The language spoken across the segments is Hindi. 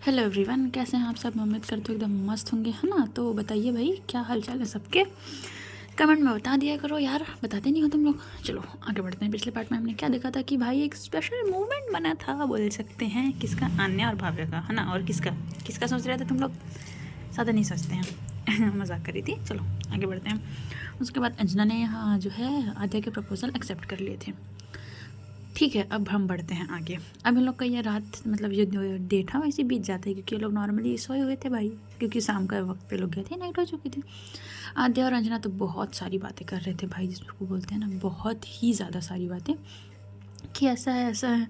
हेलो एवरीवन, कैसे हैं आप सब। मैं उम्मीद करती हूँ एकदम मस्त होंगे, है ना। तो बताइए भाई, क्या हाल चाल है सबके। कमेंट में बता दिया करो यार, बताते नहीं हो तुम लोग। चलो आगे बढ़ते हैं। पिछले पार्ट में हमने क्या देखा था कि भाई एक स्पेशल मोमेंट बना था, बोल सकते हैं। किसका? अन्य और भाव्य का, है ना। और किसका किसका सोच रहे थे तुम लोग? ज़्यादा नहीं सोचते हैं मजाक करी थी। चलो आगे बढ़ते हैं। उसके बाद अंजना ने यहाँ जो है आद्या के प्रपोजल एक्सेप्ट कर लिए थे। ठीक है, अब हम बढ़ते हैं आगे। अब इन लोग का ये रात, मतलब ये डे था, वैसे बीत जाता है क्योंकि ये लोग नॉर्मली सोए हुए थे भाई, क्योंकि शाम का वक्त पे लोग गए थे, नाइट हो चुकी थी। आद्या और अंजना तो बहुत सारी बातें कर रहे थे भाई, जिसको बोलते हैं ना, बहुत ही ज़्यादा सारी बातें कि ऐसा है ऐसा है।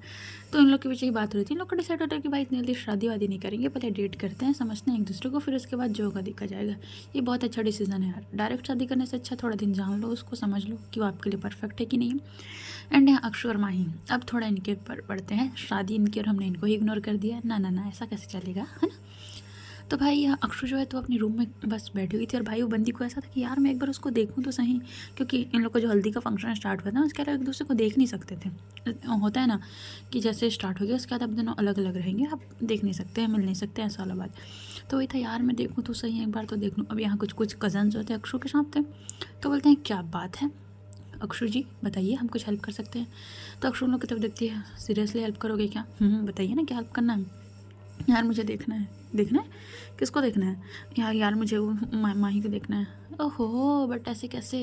तो इन लोग के बीच ही बात हो रही थी। इन लोग का डिसाइड होता है कि भाई इतनी जल्दी शादी वादी नहीं करेंगे, पहले डेट करते हैं, समझते हैं एक दूसरे को, फिर उसके बाद जो होगा देखा जाएगा। ये बहुत अच्छा डिसीजन है यार। डायरेक्ट शादी करने से अच्छा थोड़ा दिन जान लो उसको, समझ लो कि वो आपके लिए परफेक्ट है कि नहीं। एंड यहाँ अक्षु और माही, अब थोड़ा इनके पर पढ़ते हैं। शादी इनकी और हमने इनको ही इग्नोर कर दिया। ना ना ना, ऐसा कैसे चलेगा, है ना। तो भाई यहाँ अक्षु जो है तो अपने रूम में बस बैठी हुई थी, और भाई वो बंदी को ऐसा था कि यार मैं एक बार उसको देखूं तो सही, क्योंकि इन लोग का जो हल्दी का फंक्शन स्टार्ट हुआ था उसके बाद एक दूसरे को देख नहीं सकते थे। होता है ना कि जैसे स्टार्ट हो गया उसके बाद अब दोनों अलग अलग रहेंगे, आप देख नहीं सकते हैं, मिल नहीं सकते, ऐसा वाला बात। तो वही था यार, मैं देखूँ तो सही, एक बार तो देख लूँ। अब यहाँ कुछ कुछ कज़न जो थे अक्षु के साथ थे, तो बोलते हैं क्या बात है अक्षु जी, बताइए हम कुछ हेल्प कर सकते हैं। तो अक्षु उन लोग की तरफ देखती है, सीरियसली हेल्प करोगे क्या? बताइए ना क्या हेल्प करना है। यार मुझे देखना है। देखना है? किसको देखना है? यार मुझे वो माही को देखना है। ओहो, बट ऐसे कैसे?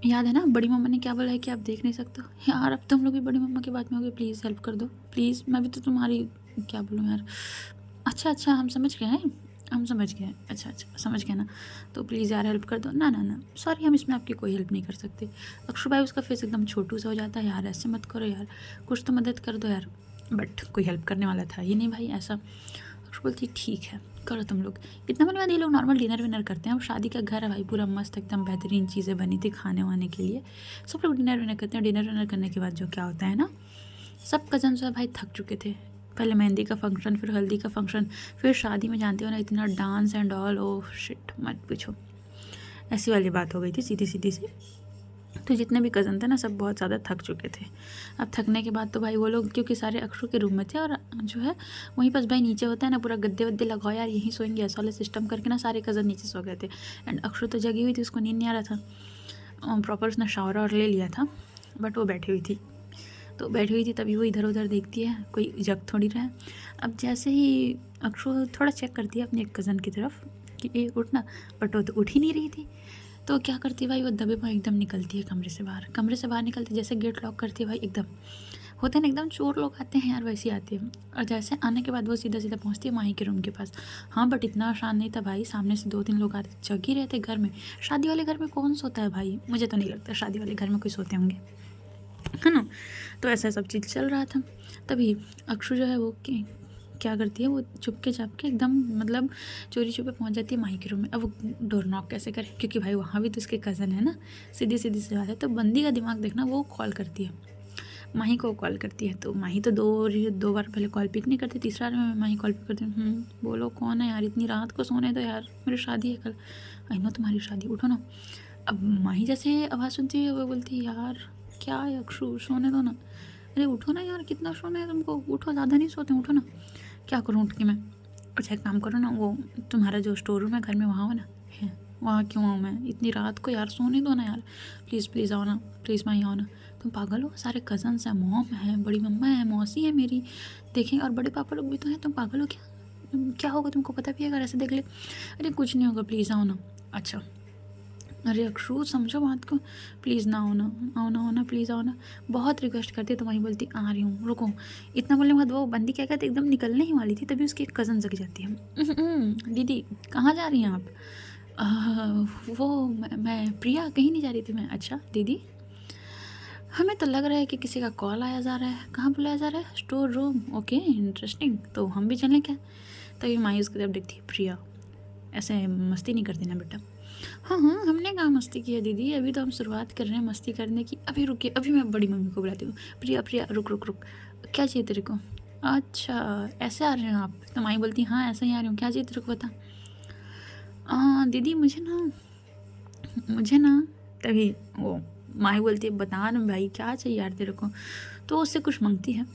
याद है ना बड़ी मम्मा ने क्या बोला है कि आप देख नहीं सकते हो। यार अब तुम लोग भी बड़ी मम्मा की बात में हो गए, प्लीज़ हेल्प कर दो प्लीज़। मैं भी तो तुम्हारी, क्या बोलूँ यार। अच्छा अच्छा, हम समझ गए हैं, हम समझ गए। अच्छा अच्छा, समझ गए ना। तो प्लीज़ यार हेल्प कर दो। ना ना ना, सॉरी, हम इसमें आपकी कोई हेल्प नहीं कर सकते। अक्षु भाई उसका फेस एकदम छोटू सा हो जाता है। यार ऐसे मत करो यार, कुछ तो मदद कर दो यार। बट कोई हेल्प करने वाला था ही नहीं भाई ऐसा। अक्षु बोलती ठीक है, करो तुम लोग। इतना बोले बाद ये लोग नॉर्मल डिनर विनर करते हैं। अब शादी का घर है भाई, पूरा मस्त एकदम बेहतरीन चीज़ें बनी थी खाने वाने के लिए। सब लोग डिनर विनर करते हैं। डिनर विनर करने के बाद जो क्या होता है ना, सब कज़न जो है भाई थक चुके थे। पहले मेहंदी का फंक्शन, फिर हल्दी का फंक्शन, फिर शादी में जानते हो ना इतना dance and all, oh shit मत पूछो। ऐसी वाली बात हो गई थी सीधी सीधी सी। तो जितने भी कज़न थे ना, सब बहुत ज़्यादा थक चुके थे। अब थकने के बाद तो भाई वो लोग, क्योंकि सारे अक्षु के रूम में थे, और जो है वहीं पास भाई नीचे होता है ना, पूरा गद्दे वद्दे लगाओ यार, यहीं सोएंगे, ऐसा वाला सिस्टम करके ना सारे कज़न नीचे सो गए थे। एंड अक्षु तो जगी हुई थी, उसको नींद नहीं आ रहा था। प्रॉपर उसने शावर और ले लिया था, बट वो बैठी हुई थी। तो बैठी हुई थी तभी वो इधर उधर देखती है, कोई जग थोड़ी रहा है। अब जैसे ही अक्षु थोड़ा चेक करती है अपने एक कज़न की तरफ कि ये उठना, बट वो तो उठ ही नहीं रही थी। तो क्या करती है भाई, वो दबे पाँव एकदम निकलती है कमरे से बाहर। कमरे से बाहर निकलती जैसे गेट लॉक करती है भाई, एकदम होते हैं ना एकदम चोर लोग आते हैं यार, वैसे ही आती है। और जैसे आने के बाद वो सीधा सीधा पहुंचती है माही के रूम के पास। हाँ बट इतना आसान नहीं था भाई, सामने से 2-3 लोग आते, जग ही रहते घर में। शादी वाले घर में कौन सोता है भाई? मुझे तो नहीं लगता शादी वाले घर में कोई सोते होंगे, है ना। तो ऐसा सब चीज़ चल रहा था। तभी अक्षु जो है वो क्या करती है, वो चुपके चापके एकदम, मतलब चोरी छुपे पहुंच जाती है माही के रूम में। अब वो डोर नॉक कैसे करे, क्योंकि भाई वहाँ भी तो उसके कज़न है ना, सीधी सीधी सी बात है। तो बंदी का दिमाग देखना, वो कॉल करती है माही को, कॉल करती है। तो माही तो दो बार पहले कॉल पिक नहीं करती, तीसरा बार मैं माही कॉल पिक करती हूँ। बोलो कौन है यार, इतनी रात को सोने दो यार, मेरी शादी है कल। आई नो तुम्हारी शादी, उठो ना। अब माही जैसे आवाज़ सुनती है, वो बोलती है यार क्या है अक्षु, सोने दो ना। अरे उठो ना यार, कितना सोना है तुमको, उठो, ज़्यादा नहीं सोते, उठो ना। क्या करूँ उठ के मैं? अच्छा एक काम करो ना, वो तुम्हारा जो स्टोर रूम है घर में, वहाँ हो ना। है, वहाँ क्यों आऊँ मैं इतनी रात को यार, सोने दो ना यार, प्लीज़ प्लीज़ आओ ना, प्लीज़ माही आओ ना। तुम पागल हो? सारे कज़न्स हैं, मॉम है, बड़ी मम्मा है, मौसी है मेरी, देखेंगे, और बड़े पापा लोग भी तो हैं। तुम पागल हो क्या? क्या होगा तुमको पता भी है अगर ऐसे देख ले? अरे कुछ नहीं होगा, प्लीज़ आओ ना। अच्छा, अरे अक्षु समझो बात को, प्लीज़ ना आओ ना, आओ ना, आओ ना, प्लीज़ आओ ना। बहुत रिक्वेस्ट करती है तो वहीं बोलती आ रही हूँ, रुको। इतना बोलने के बाद वो बंदी क्या कहती, एकदम निकलने ही वाली थी, तभी उसकी एक कज़न जग जाती है। दीदी कहाँ जा रही हैं आप? वो मैं प्रिया, कहीं नहीं जा रही थी मैं। अच्छा दीदी, हमें तो लग रहा है कि किसी का कॉल आया जा रहा है। कहाँ बुलाया जा रहा है? स्टोर रूम, ओके इंटरेस्टिंग, तो हम भी चलें क्या? तभी मायूस की तरफ देखती है, प्रिया ऐसे मस्ती नहीं करती ना बेटा। हाँ हाँ, हमने कहाँ मस्ती की है दीदी, अभी तो हम शुरुआत कर रहे हैं मस्ती करने की। अभी रुकिए, अभी मैं बड़ी मम्मी को बुलाती हूँ। प्रिया प्रिया रुक रुक रुक, क्या चाहिए तेरे को? अच्छा ऐसे आ रहे हैं आप? तो माई बोलती हाँ ऐसे ही आ रही हूँ, क्या चाहिए तेरे को बता। दीदी मुझे ना। तभी वो माही बोलती है बता ना भाई क्या चाहिए यार तेरे को। तो उससे कुछ मांगती है।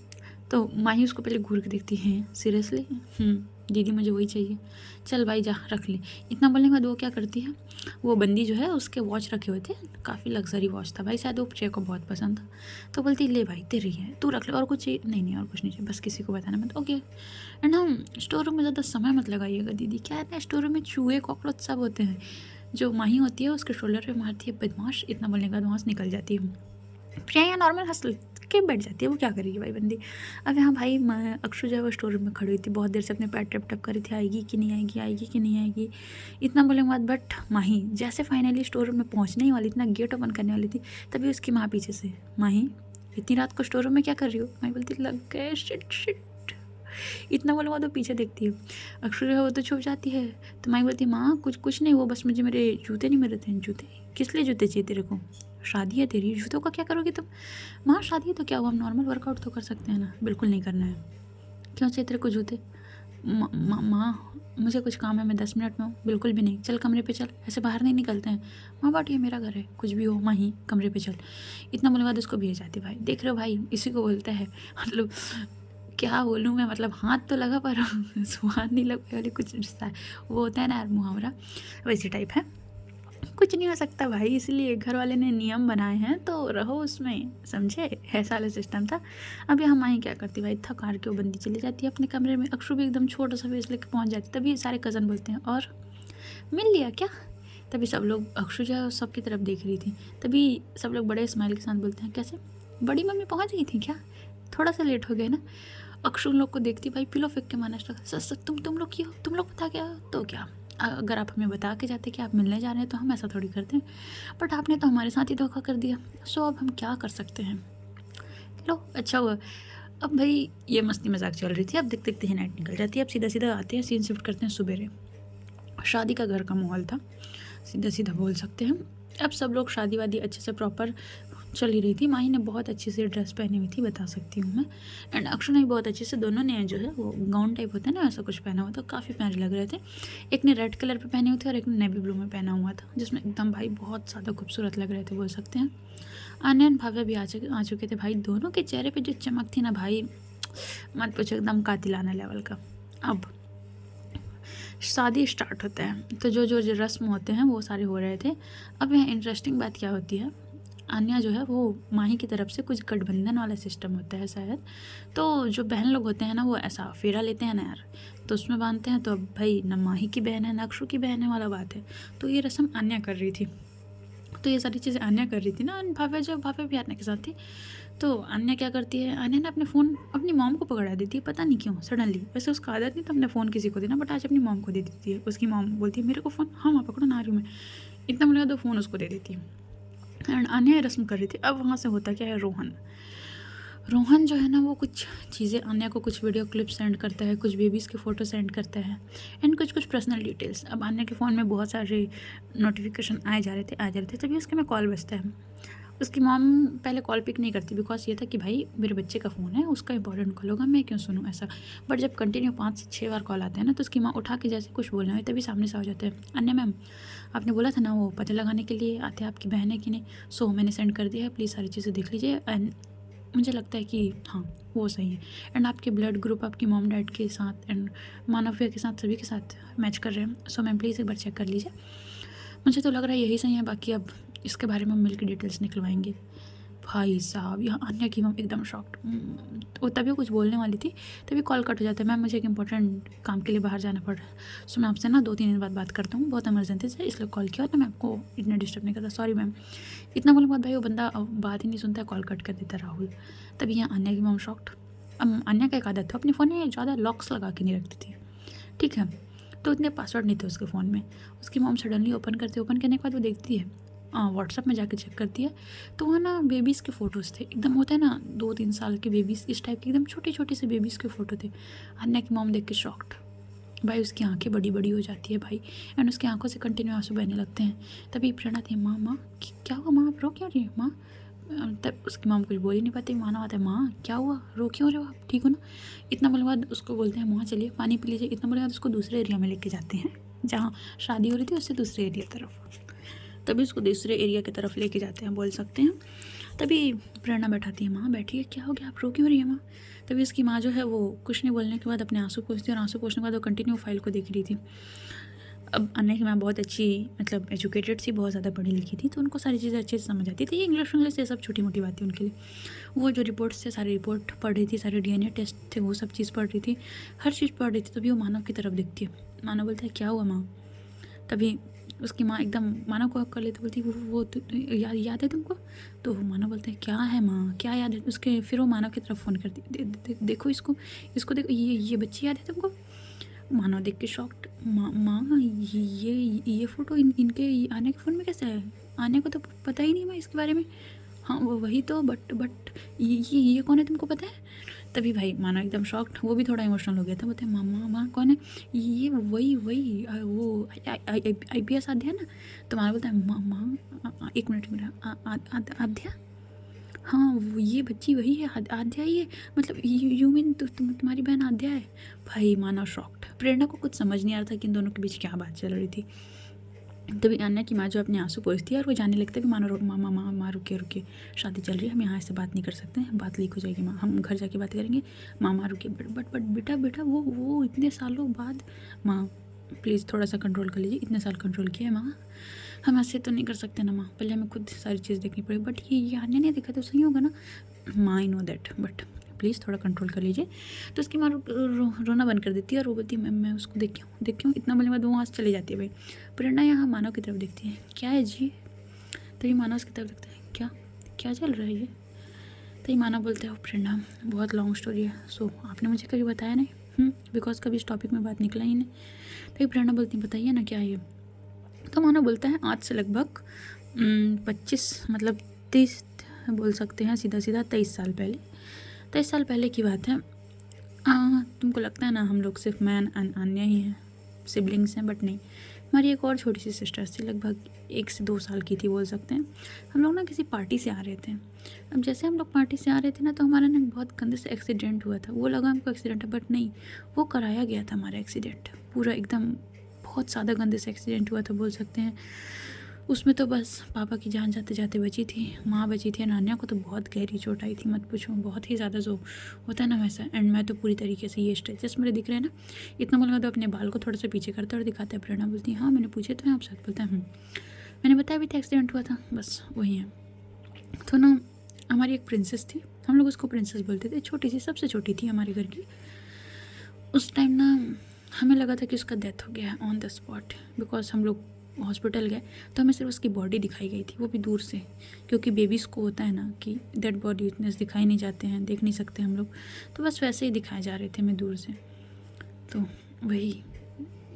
तो माही उसको पहले घूर के देखती है, सीरियसली दीदी मुझे वही चाहिए, चल भाई जा रख ले। इतना बोलने के बाद वो क्या करती है, वो बंदी जो है उसके वॉच रखे हुए थे, काफ़ी लग्जरी वॉच था भाई, शायद वो प्रिया को बहुत पसंद था। तो बोलती ले भाई तेरी है, तू रख ले, और कुछ चाहिए? नहीं नहीं और कुछ नहीं चाहिए, बस किसी को बताना मत। ओके। एंड हम स्टोर रूम में ज़्यादा समय मत लगाइएगा दीदी, क्या है ना स्टोर रूम में चूहे कॉकरोच सब होते हैं। जो माही होती है उसके शोल्डर पे मारती है बदमाश, इतना बोलने के बाद वहाँ से निकल जाती है। प्रिया यहाँ नॉर्मल हंस के बैठ जाती है, वो क्या करेगी भाई बंदी। अब यहाँ भाई अक्षु जो है वो स्टोर रूम में खड़ी हुई थी, बहुत देर से अपने पैर टप टप कर रही थी, आएगी कि नहीं आएगी, आएगी कि नहीं आएगी, इतना बोलने के बाद। बट माही जैसे फाइनली स्टोर रूम में पहुँचने ही वाली, इतना गेट ओपन करने वाली थी, तभी उसकी माँ पीछे से, माही इतनी रात को स्टोर रूम में क्या कर रही हो? माही बोलती लग गए, शिट शिट। इतना बोलूँगा तो पीछे देखती है, अक्षु जो है वो तो छुप जाती है। तो माई बोलती माँ कुछ नहीं, वो बस मुझे मेरे जूते नहीं मिले थे। जूते? किस लिए जूते चाहिए तेरे को? शादी है तेरी, जूतों का क्या करोगी तुम? माँ शादी है तो क्या हुआ, हम नॉर्मल वर्कआउट तो कर सकते हैं ना। बिल्कुल नहीं करना है। क्यों चाहिए तेरे को जूते? माँ मुझे कुछ काम है, मैं 10 मिनट में हूँ। बिल्कुल भी नहीं, चल कमरे पे चल, ऐसे बाहर नहीं निकलते हैं। माँ बट ये मेरा घर है, कुछ भी हो माँ ही कमरे पे चल। इतना बोलने बाद उसको भेज जाती। भाई देख रहे हो भाई, इसी को बोलता है मतलब क्या बोलूँ मैं, मतलब हाथ तो लगा पर स्वाद नहीं लग वाली कुछ रिश्ता है, वो होता है ना यार मुहावरा, वैसी टाइप है। कुछ नहीं हो सकता भाई, इसलिए घर वाले ने नियम बनाए हैं तो रहो उसमें, समझे, ऐसा वाला सिस्टम था। अब यहाँ माही क्या करती भाई, थक हार के वो बंदी चली जाती है अपने कमरे में। अक्षु भी एकदम छोटा सा फेस लेके पहुँच जाती, तभी सारे कज़न बोलते हैं और मिल लिया क्या? तभी सब लोग, अक्षु जो है सबकी तरफ देख रही थी, तभी सब लोग बड़े स्माइल के साथ बोलते हैं कैसे बड़ी मम्मी पहुँच गई थी क्या, थोड़ा सा लेट हो गए ना। अक्षु लोग को देखती भाई पिलो फेंक के मारना स्टार्ट, सच तुम लोग क्यों, तुम लोग बता क्या तो क्या, अगर आप हमें बता के जाते कि आप मिलने जा रहे हैं तो हम ऐसा थोड़ी करते हैं, बट आपने तो हमारे साथ ही धोखा कर दिया, सो अब हम क्या कर सकते हैं। लो अच्छा हुआ। अब भाई ये मस्ती मजाक चल रही थी, अब देखते देखते ही नाइट निकल जाती है। अब सीधा सीधा आते हैं, सीन शिफ्ट करते हैं सुबेरे। शादी का घर का माहौल था, सीधा सीधा बोल सकते हैं। अब सब लोग शादी वादी अच्छे से प्रॉपर चल ही रही थी। माही ने बहुत अच्छी से ड्रेस पहनी हुई थी, बता सकती हूँ मैं। एंड अक्षु ने भी बहुत अच्छे से, दोनों ने जो है वो गाउन टाइप होता है ना ऐसा कुछ पहना हुआ था, काफ़ी प्यारे लग रहे थे। एक ने रेड कलर पे पहने हुए थे और एक ने नेवी ब्लू में पहना हुआ था, जिसमें एकदम भाई बहुत ज़्यादा खूबसूरत लग रहे थे बोल सकते हैं। आन्या एंड भाव्या भी आ चुके थे भाई, दोनों के चेहरे पर जो चमक थी ना भाई, मत पूछो, एकदम कातिलाना लेवल का। अब शादी स्टार्ट होता है तो जो रस्म होते हैं वो सारे हो रहे थे। अब यहाँ इंटरेस्टिंग बात क्या होती है, आन्या जो है वो माही की तरफ से कुछ गठबंधन वाला सिस्टम होता है शायद, तो जो बहन लोग होते हैं ना वो ऐसा फेरा लेते हैं ना यार, तो उसमें बांधते हैं। तो अब भाई न माही की बहन है न अक्षु की बहन है वाला बात है, तो ये रस्म आन्या कर रही थी। तो ये सारी चीज़ें आन्या कर रही थी ना, भाव्या भी आन्या के साथ थी। तो अन्या क्या करती है, अन्या ने अपने फ़ोन अपनी मॉम को पकड़ा देती है, पता नहीं क्यों सडनली। वैसे उसका आदत नहीं था अपने फ़ोन किसी को देना, बट आज अपनी मॉम को दे देती है। उसकी मॉम बोलती है मेरे को फ़ोन, हाँ माँ पकड़ो ना, आ रही हूँ मैं, इतना बोलेगा तो फ़ोन उसको दे देती है। एंड अन्या रस्म कर रही थी। अब वहाँ से होता क्या है, रोहन जो है ना वो कुछ चीज़ें अन्या को, कुछ वीडियो क्लिप सेंड करता है, कुछ बेबीज़ के फ़ोटो सेंड करता है एंड कुछ पर्सनल डिटेल्स। अब अन्या के फ़ोन में बहुत सारे नोटिफिकेशन आए जा रहे थे, तभी उसके में कॉल बजता है। उसकी मॉम पहले कॉल पिक नहीं करती, बिकॉज ये था कि भाई मेरे बच्चे का फ़ोन है, उसका इंपॉर्टेंट कॉल होगा, मैं क्यों सुनूँ ऐसा। बट जब कंटिन्यू 5 से 6 बार कॉल आते हैं ना, तो उसकी माँ उठा के जैसे कुछ बोलना है तभी सामने से आ जाते हैं, अन्या मैम आपने बोला था ना वो पता लगाने के लिए आते आपकी बहन है कि नहीं, सो मैंने सेंड कर दिया है, प्लीज़ सारी चीज़ें देख लीजिए एंड मुझे लगता है कि हाँ वो सही है। एंड आपके ब्लड ग्रुप आपकी मॉम डैड के साथ एंड मानव्या के साथ सभी के साथ मैच कर रहे हैं, सो मैम प्लीज़ एक बार चेक कर लीजिए, मुझे तो लग रहा है यही सही है, बाकी अब इसके बारे में मिल के डिटेल्स निकलवाएंगे। भाई साहब यहाँ अन्या की मम एकदम शॉक्ड, वो तभी कुछ बोलने वाली थी, तभी कॉल कट हो जाता है, मैम मुझे एक इंपॉर्टेंट काम के लिए बाहर जाना पड़ रहा है, सो मैं आपसे ना 2-3 दिन बाद बात करता हूँ, बहुत इमरजेंसी से इसलिए कॉल किया, और मैं आपको इतना डिस्टर्ब नहीं करता, सॉरी मैम। इतना बोलने के बाद भाई वो बंदा बात ही नहीं सुनता, कॉल कट कर देता राहुल। तभी यहाँ अन्या की मम शॉक्ड। अब अन्या का एक आदत था, अपने फ़ोन में ज़्यादा लॉक्स लगा के नहीं रखती थी, ठीक है, तो इतने पासवर्ड नहीं थे उसके फ़ोन में। उसकी मॉम सडनली ओपन करने के बाद वो देखती है, व्हाट्सएप में जाके चेक करती है, तो वहाँ ना बेबीज़ के फ़ोटोज़ थे, एकदम होता है ना 2-3 साल के बेबीज़, इस टाइप के एकदम छोटे छोटे से बेबीज़ के फ़ोटो थे। अन्या की मॉम देख के शॉक्ड, भाई उसकी आंखें बड़ी बड़ी हो जाती है भाई, एंड उसकी आंखों से कंटिन्यू आंसू बहने लगते हैं। तभी प्रेरणा थी, माँ क्या हुआ माँ, आप रो क्यों रही है माँ। तब उसकी मॉम कुछ बोल ही नहीं पाती, माना आता है माँ क्या हुआ, रो क्यों रहे हो आप, ठीक हो ना। इतना बोलने बाद उसको बोलते हैं माँ चलिए पानी पी लीजिए, इतना बोलने बाद उसको दूसरे एरिया में लेके जाते हैं जहाँ शादी हो रही थी, उससे दूसरे एरिया तरफ, तभी उसको दूसरे एरिया की तरफ लेके जाते हैं बोल सकते हैं। तभी प्रेरणा बैठाती है, माँ बैठिए, क्या हो गया आप रो क्यों रही है माँ। तभी उसकी माँ जो है वो कुछ नहीं बोलने के बाद अपने आंसू पोंछती है और आंसू पोंछने के बाद वो कंटिन्यू फाइल को देख रही थी। अब अन्य की माँ बहुत अच्छी मतलब एजुकेटेड थी, बहुत ज़्यादा पढ़ी लिखी थी, तो उनको सारी चीज़ें अच्छे से समझ आती थी। इंग्लिश इंग्लिश ये सब छोटी मोटी बातें उनके लिए। वो जो रिपोर्ट्स थे सारी रिपोर्ट पढ़ रही थी, सारे डीएनए टेस्ट थे वो सब चीज़ पढ़ रही थी, हर चीज़ पढ़ रही थी। तभी वो मानव की तरफ देखती है। मानव बोलता है क्या हुआ माँ? तभी उसकी माँ एकदम मानव को हक कर लेती, बोलती वो याद है तुमको? तो मानव बोलता है क्या है माँ, क्या याद है उसके? फिर वो मानव की तरफ फ़ोन करती देखो इसको देखो, ये बच्ची याद है तुमको? मानव देख के शॉक्ड, माँ ये फ़ोटो इनके आने के फ़ोन में कैसे है? आने को तो पता ही नहीं माँ इसके बारे में। हाँ वो वही तो, बट ये कौन है तुमको पता है? तभी भाई मानव एकदम शॉक्ड, वो भी थोड़ा इमोशनल हो गया था। बोलते मामा माँ कौन है? ये वही वो IPS आध्या है ना? तो मानव बोलता है माँ 1 मिनट मेरा आध्या, हाँ वो ये बच्ची वही है आध्या ही है, मतलब यू मीन तुम्हारी बहन आध्या है? भाई मानव शॉक्ड। प्रेरणा को कुछ समझ नहीं आ रहा था कि इन दोनों के बीच क्या बात चल रही थी। तभी अन्या की माँ जो अपने आंसू पोंछती है और वो जाने लगता है कि माँ रुकिए, शादी चल रही है, हम यहाँ से बात नहीं कर सकते हैं, बात लीक हो जाएगी माँ, हम घर जाके बात करेंगे। माँ रुकिए, बट बेटा वो इतने सालों बाद, माँ प्लीज़ थोड़ा सा कंट्रोल कर लीजिए, इतने साल कंट्रोल किया है माँ, हम ऐसे तो नहीं कर सकते ना माँ, पहले हमें खुद सारी चीज़ देखनी पड़ेगी। बट ये अन्य ने देखा तो सही होगा ना? माँ I know that, but please थोड़ा कंट्रोल कर लीजिए। तो उसकी माँ रोना बंद कर देती है और वो बोलती है मैं उसको देखी हूँ। इतना बोलने के बाद वो वहाँ से चली जाती है। भाई प्रेरणा यहाँ मानव की तरफ देखती है, क्या है जी? तभी मानव उसकी तरफ देखता है, क्या चल रहा है ये? तभी मानव बोलता है प्रेरणा बहुत लॉन्ग स्टोरी है, सो आपने मुझे कभी बताया नहीं, बिकॉज कभी इस टॉपिक में बात निकला ही नहीं। तभी प्रेरणा बोलती है बताइए ना क्या है ये? तो मानव बोलता है आज से लगभग 25 मतलब 30 बोल सकते हैं, सीधा 23 साल पहले, 23 साल पहले की बात है। तुमको लगता है ना हम लोग सिर्फ मैं एंड अन्य ही हैं, सिबलिंग्स हैं, बट नहीं, हमारी एक और छोटी सी सिस्टर थी, लगभग 1 से 2 साल की थी बोल सकते हैं। हम लोग ना किसी पार्टी से आ रहे थे। अब जैसे हम लोग पार्टी से आ रहे थे ना, तो हमारा ना बहुत गंदे से एक्सीडेंट हुआ था। वो लगा हमको एक्सीडेंट है, बट नहीं, वो कराया गया था हमारा एक्सीडेंट, पूरा एकदम बहुत ज़्यादा गंदे से एक्सीडेंट हुआ था बोल सकते हैं। उसमें तो बस पापा की जान जाते जाते बची थी, माँ बची थी, नानिया को तो बहुत गहरी चोट आई थी, मत पूछो, बहुत ही ज़्यादा जो होता है ना वैसा। एंड मैं तो पूरी तरीके से ये स्ट्रेचेस मेरे दिख रहे हैं ना, इतना बोलूँगा तो अपने बाल को थोड़ा सा पीछे करता और दिखाता है। प्रेरणा बोलती है हाँ मैंने पूछे तो हैं आपसे? बोलता है मैंने बताया भी था एक्सीडेंट हुआ था, बस वही है। तो ना हमारी एक प्रिंसेस थी, हम लोग उसको प्रिंसेस बोलते थे, छोटी सी, सबसे छोटी थी हमारे घर की। उस टाइम ना हमें लगा था कि उसका डेथ हो गया है ऑन द स्पॉट, बिकॉज हम लोग हॉस्पिटल गए तो हमें सिर्फ उसकी बॉडी दिखाई गई थी, वो भी दूर से, क्योंकि बेबीज़ को होता है ना कि डेड बॉडी इतने दिखाई नहीं जाते हैं, देख नहीं सकते हम लोग, तो बस वैसे ही दिखाए जा रहे थे हमें दूर से। तो वही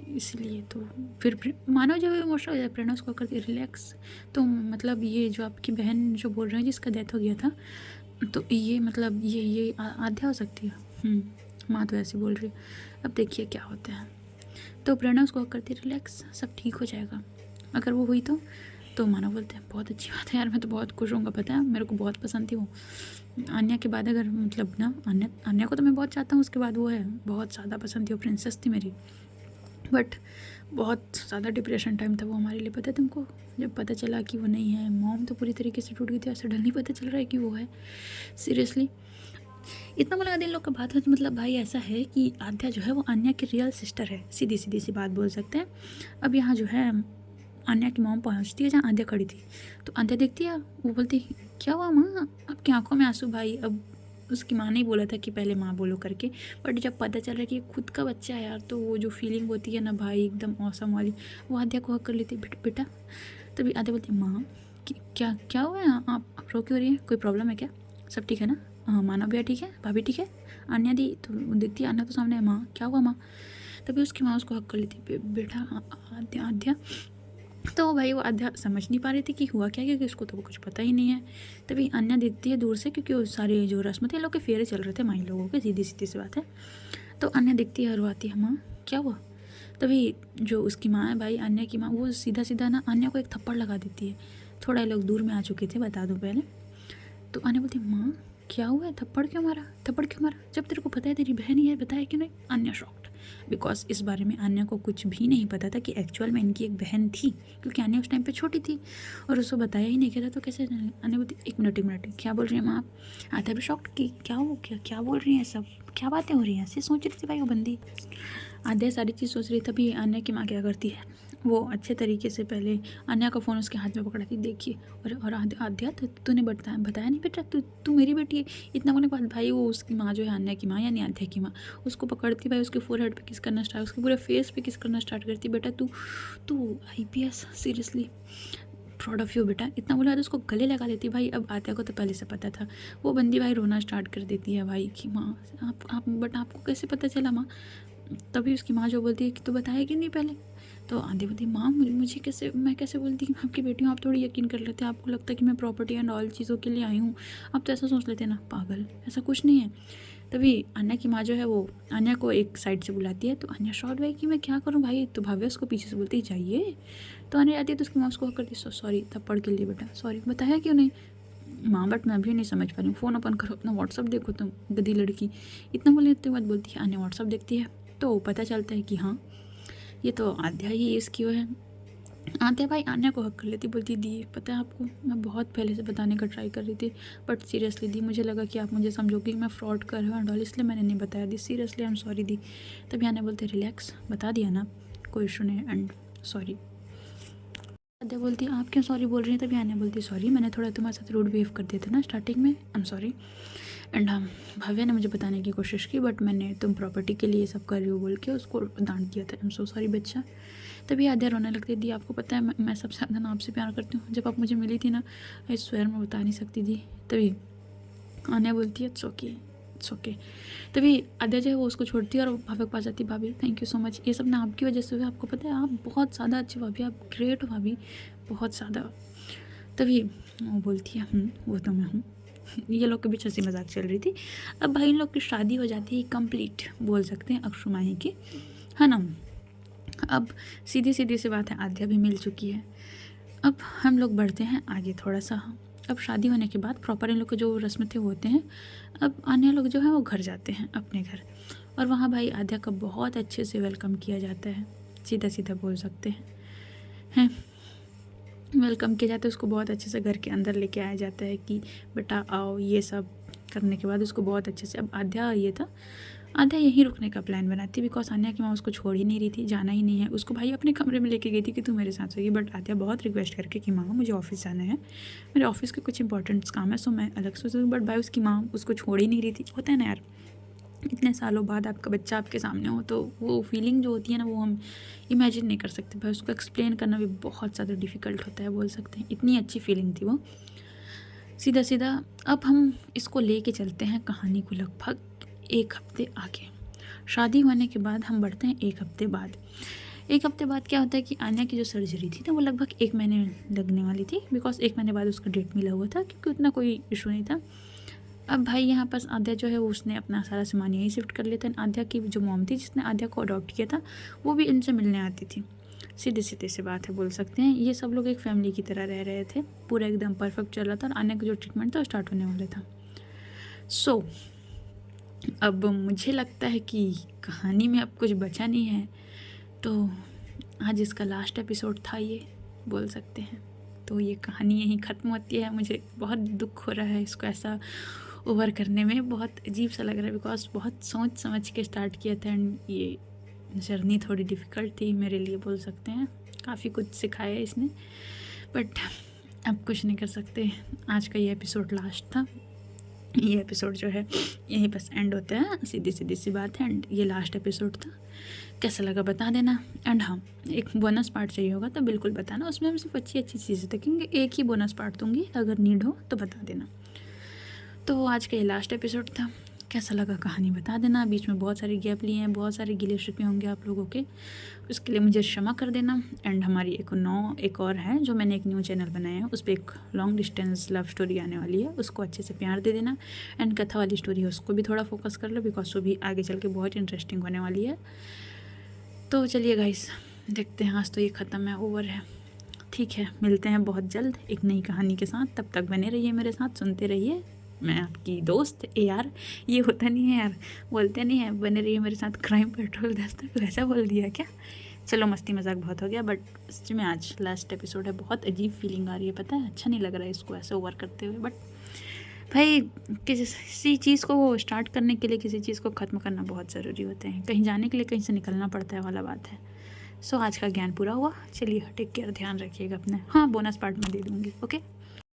इसलिए तो फिर मानो जो इमोशनल हो जाए, प्रेरणा उसको करती रिलैक्स। तो मतलब ये जो आपकी बहन जो बोल रहे हैं जिसका डेथ हो गया था, तो ये मतलब ये आध्या हो सकती है। माँ तो ऐसे बोल रही है, अब देखिए क्या होता है। तो प्रेरणा उसको करती रिलैक्स, सब ठीक हो जाएगा, अगर वो हुई तो मानो बोलते हैं बहुत अच्छी बात है यार, मैं तो बहुत खुश होऊंगा, पता है मेरे को बहुत पसंद थी वो अन्या के बाद, अगर मतलब ना अन्या को तो मैं बहुत चाहता हूँ, उसके बाद वो है बहुत ज़्यादा पसंद थी, वो प्रिंसेस थी मेरी। बट बहुत ज़्यादा डिप्रेशन टाइम था वो हमारे लिए, पता है तुमको? जब पता चला कि वो नहीं है, मॉम तो पूरी तरीके से टूट गई थी, ऐसा नहीं पता चल रहा है कि वो है, सीरियसली। इतना बोला इन लोग का बात है, तो मतलब भाई ऐसा है कि आध्या जो है वो अन्या की रियल सिस्टर है, सीधी सी बात बोल सकते हैं। अब यहाँ जो है अन्या की मॉम पहुँचती है जहाँ आध्या खड़ी थी, तो आध्या देखती है, वो बोलती क्या हुआ माँ? अब की आंखों में आंसू भाई। अब उसकी माँ ने ही बोला था कि पहले माँ बोलो करके, बट जब पता चल रहा है कि खुद का बच्चा है यार, तो वो जो फीलिंग होती है ना भाई एकदम औसम वाली, वो आध्या को हक कर लेती है, बेटा। तभी आध्या बोलती माँ क्या हुआ है, आप रो क्यों रही है? कोई प्रॉब्लम है क्या? सब ठीक है ना? हाँ मानव भैया ठीक है, भाभी ठीक है, अन्या दी तो देखती है, अन्या तो सामने है, माँ क्या हुआ माँ? तभी उसकी माँ उसको हक कर लेती, बेटा आध्या। तो भाई वो आध्या समझ नहीं पा रही थी कि हुआ क्या, क्योंकि उसको तो कुछ पता ही नहीं है। तभी अन्या देखती है दूर से, क्योंकि वो सारे जो रस्म थे लोग के फेरे चल रहे थे माई लोगों के, सीधी सी बात है। तो अन्या देखती है, हरवाती है, माँ क्या हुआ? तभी जो उसकी माँ है भाई, अन्या की माँ, वो सीधा ना अन्या को एक थप्पड़ लगा देती है। थोड़ा लोग दूर में आ चुके थे, बता दूँ पहले। तो अन्या बोलती माँ क्या हुआ है, थप्पड़ क्यों मारा? जब तेरे को पता है तेरी बहन ही है, बताया क्यों नहीं? अन्या शॉक्ड, बिकॉज इस बारे में आन्या को कुछ भी नहीं पता था कि एक्चुअल में इनकी एक बहन थी, क्योंकि आन्या उस टाइम पे छोटी थी और उसको बताया ही नहीं गया था। तो कैसे आन्या बोलती, एक मिनट क्या बोल रही है माँ आप? आधा भी शॉक्ड कि क्या हो, क्या बोल रही हैं सब, क्या बातें हो रही हैं, ऐसे सोच रही थी भाई वो बंदी। आद्या सारी चीज़ सोच रही, तभी आन्या की माँ क्या करती है, वो अच्छे तरीके से पहले आन्या का फ़ोन उसके हाथ में पकड़ाती, देखिए और आद्या तूने बताया नहीं बेटा, तू मेरी बेटी है। इतना बोलने के बाद भाई वो उसकी माँ जो है, आन्या की माँ यानी आद्या की माँ, उसको पकड़ती भाई, उसके फोरहेड पे किस करना स्टार्ट, उसके पूरे फेस पे किस करना स्टार्ट करती, बेटा तू IPS, seriously proud of you बेटा, इतना बोला तो उसको गले लगा लेती भाई। अब आद्या को तो पहले से पता था, वो बंदी भाई रोना स्टार्ट कर देती है भाई कि माँ आप बट आपको कैसे पता चला माँ? तभी उसकी माँ जो बोलती है कि तू बताया क्यों नहीं पहले? तो आंधी बोलती, माँ मुझे कैसे, मैं कैसे बोलती, मैं आपकी बेटी हूँ, आप थोड़ी यकीन कर लेते, आपको लगता है कि मैं प्रॉपर्टी एंड ऑल चीज़ों के लिए आई हूँ, आप तो ऐसा सोच लेते ना, पागल, ऐसा कुछ नहीं है। तभी अन्या की माँ जो है वो अन्या को एक साइड से बुलाती है, तो अन्या शॉर्ट भाई कि मैं क्या करूँ भाई, तो भव्य उसको पीछे से बोलती जाइए, तो अन्या आती है तो उसकी माँ उसको करती, सॉरी थप्पड़ के लिए बेटा, सॉरी, बताया क्यों नहीं माँ? बट मैं भी नहीं समझ पा रही हूँ, फ़ोन ओपन करो अपना, व्हाट्सअप देखो तुम गधी लड़की, इतना बोलने के बाद बोलती है। अन्या व्हाट्सअप देखती है तो पता चलता है कि हाँ ये तो आद्या ही इसकी वो है। आद्या भाई आन्या को हक कर लेती, बोलती दी पता है आपको, मैं बहुत पहले से बताने का ट्राई कर रही थी, बट सीरियसली दी मुझे लगा कि आप मुझे समझोगे कि मैं फ्रॉड कर रहा हूँ, इसलिए मैंने नहीं बताया दी, सीरियसली आई एम सॉरी दी। तभी आन्या बोलते रिलैक्स, बता दिया ना, कोई इशू नहीं एंड सॉरी। आद्या बोलती आप क्यों सॉरी बोल रही हैं? तभी आन्या बोलती सॉरी, मैंने थोड़ा तुम्हारे साथ रूड बिहेव कर दिया था ना स्टार्टिंग में, आई एम सॉरी। एंड हाँ भव्या ने मुझे बताने की कोशिश की, बट मैंने तुम प्रॉपर्टी के लिए सब कर रही हो बोल के उसको डांट दिया था, आई एम सो सॉरी बच्चा। तभी आद्या रोने लगती, दी आपको पता है मैं सबसे ज़्यादा ना आपसे प्यार करती हूँ, जब आप मुझे मिली थी ना इस स्वेयर में बता नहीं सकती थी। तभी आन्या बोलती है इट्स ओके। तभी आद्या जो है वो उसको छोड़ती है और भव्य के पास जाती, भाभी थैंक यू सो मच, ये सब ना आपकी वजह से हुआ, आपको पता है आप बहुत ज़्यादा अच्छी भाभी, आप ग्रेट हो भाभी, बहुत ज़्यादा। तभी वो बोलती है वो तो मैं हूँ। ये लोग के बीच हंसी मजाक चल रही थी। अब भाई इन लोग की शादी हो जाती है कंप्लीट, बोल सकते हैं अक्षु माही की, है ना। अब सीधी सीधी सी बात है, आद्या भी मिल चुकी है। अब हम लोग बढ़ते हैं आगे थोड़ा सा। अब शादी होने के बाद प्रॉपर इन लोग के जो रस्म थे वो होते हैं। अब अन्य लोग जो हैं वो घर जाते हैं अपने घर, और वहाँ भाई आद्या का बहुत अच्छे से वेलकम किया जाता है, सीधा सीधा बोल सकते हैं वेलकम किया जाता है उसको, बहुत अच्छे से घर के अंदर लेके आया जाता है कि बेटा आओ, ये सब करने के बाद उसको बहुत अच्छे से। अब आद्या ये था, आद्या यहीं रुकने का प्लान बनाती, बिकॉज आन्या की माँ उसको छोड़ ही नहीं रही थी, जाना ही नहीं है उसको, भाई अपने कमरे में लेके गई थी कि तू मेरे साथ सोगी, बट आद्या बहुत रिक्वेस्ट करके कि माँ मुझे ऑफिस जाना है, मेरे ऑफिस के कुछ इंपॉर्टेंट्स काम है, सो मैं अलग से सोचूँ, बट भाई उसकी माँ उसको छोड़ ही नहीं रही थी। होता है ना यार, इतने सालों बाद आपका बच्चा आपके सामने हो तो वो फीलिंग जो होती है ना वो हम इमेजिन नहीं कर सकते भाई, उसको एक्सप्लेन करना भी बहुत ज़्यादा डिफ़िकल्ट होता है, बोल सकते हैं इतनी अच्छी फीलिंग थी वो। सीधा सीधा अब हम इसको लेके चलते हैं कहानी को लगभग 1 हफ्ते आगे। शादी होने के बाद हम बढ़ते हैं 1 हफ्ते बाद। 1 हफ्ते बाद क्या होता है कि आन्या की जो सर्जरी थी ना वो लगभग 1 महीने लगने वाली थी, बिकॉज 1 महीने बाद उसका डेट मिला हुआ था, क्योंकि उतना कोई इशू नहीं था। अब भाई यहाँ पास आद्या जो है वो उसने अपना सारा सामान यहीं शिफ्ट कर लिया था। आद्या की जो मॉम थी जिसने आद्या को अडॉप्ट किया था वो भी इनसे मिलने आती थी, सीधे सीधे से बात है, बोल सकते हैं ये सब लोग एक फैमिली की तरह रह रहे थे, पूरा एकदम परफेक्ट चल रहा था, और आन्या का जो ट्रीटमेंट था वो स्टार्ट होने वाला था। सो अब मुझे लगता है कि कहानी में अब कुछ बचा नहीं है, तो आज इसका लास्ट एपिसोड था ये, बोल सकते हैं। तो ये कहानी यहीं ख़त्म होती है। मुझे बहुत दुख हो रहा है इसको ऐसा ओवर करने में, बहुत अजीब सा लग रहा है, बिकॉज बहुत सोच समझ के स्टार्ट किया था, एंड ये जर्नी थोड़ी डिफ़िकल्ट थी मेरे लिए, बोल सकते हैं। काफ़ी कुछ सिखाया इसने, बट अब कुछ नहीं कर सकते। आज का ये एपिसोड लास्ट था, ये एपिसोड जो है यहीं बस एंड होता है, सीधी सीधी सी बात है, एंड ये लास्ट एपिसोड था। कैसा लगा बता देना, एंड हाँ एक बोनस पार्ट चाहिए होगा तो बिल्कुल बताना, उसमें हम सिर्फ अच्छी अच्छी चीज़ें देखेंगे, एक ही बोनस पार्ट दूँगी, अगर नीड हो तो बता देना। तो आज का ये लास्ट एपिसोड था, कैसा लगा कहानी बता देना। बीच में बहुत सारे गैप लिए हैं, बहुत सारे गिले शिकवे होंगे आप लोगों के, उसके लिए मुझे क्षमा कर देना। एंड हमारी एक और है जो मैंने एक न्यू चैनल बनाया है, उस पर एक लॉन्ग डिस्टेंस लव स्टोरी आने वाली है, उसको अच्छे से प्यार दे देना। एंड कथा वाली स्टोरी है उसको भी थोड़ा फोकस कर लो, बिकॉज वो भी आगे चल के बहुत इंटरेस्टिंग होने वाली है। तो चलिए गाइस देखते हैं, आज तो ये ख़त्म है, ओवर है। ठीक है, मिलते हैं बहुत जल्द एक नई कहानी के साथ, तब तक बने रहिए मेरे साथ, सुनते रहिए मैं आपकी दोस्त यार, ये होता नहीं है यार, बोलते नहीं है बने रहिए मेरे साथ क्राइम पेट्रोल दस्तक, वैसा बोल दिया क्या। चलो मस्ती मजाक बहुत हो गया, बट सच में आज लास्ट एपिसोड है, बहुत अजीब फीलिंग आ रही है, पता है, अच्छा नहीं लग रहा है इसको ऐसे ओवर करते हुए। बट भाई किसी चीज़ को स्टार्ट करने के लिए किसी चीज़ को ख़त्म करना बहुत ज़रूरी होते हैं, कहीं जाने के लिए कहीं से निकलना पड़ता है वाला बात है। सो आज का ज्ञान पूरा हुआ, चलिए टेक केयर, ध्यान रखिएगा अपने, हाँ बोनस पार्ट में दे दूँगी, ओके।